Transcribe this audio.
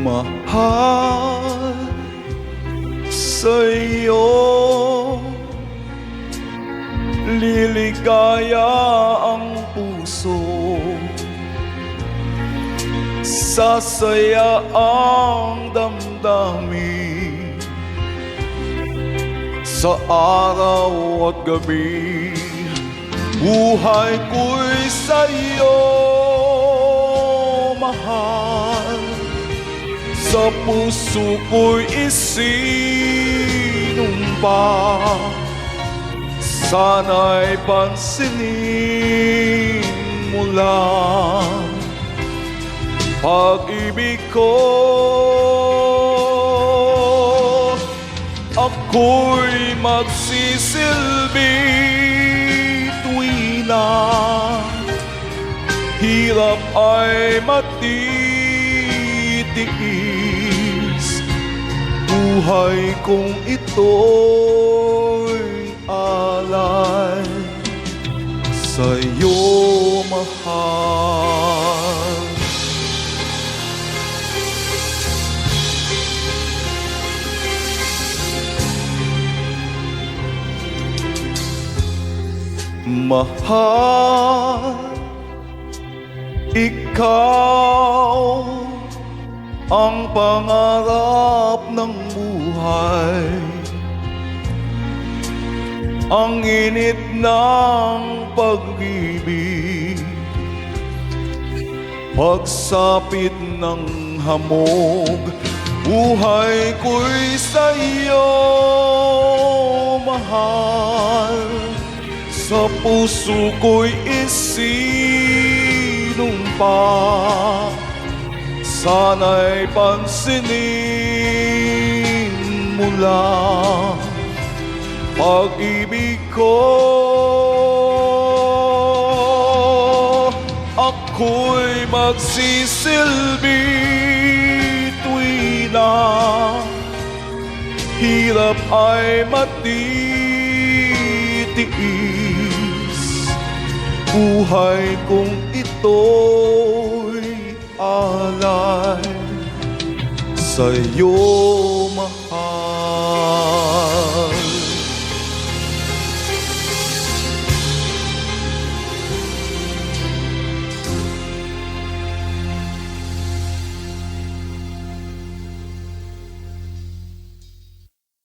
Mahal sa'yo, liligaya ang puso, sasaya ang damdamin, sa araw at gabi. Buhay ko'y sa'yo, mahal. Sa puso ko'y isinumpa, sana'y pansinin mo lang pag-ibig ko. Ako'y magsisilbi tuwing na hirap ay matitiis. Buhay kong ito'y alay sa'yo, mahal. Mahal, ikaw ang pangarap ng buhay, ang init ng pag-ibig, pagsapit ng hamog. Buhay ko'y sa'yo, mahal. Sa puso ko'y isinumpa, sana'y pansinin mo lang pag-ibig ko. Ako'y magsisilbi tuwing na hirap ay matitiis. Buhay kong ito'y alay sa'yo, mahal.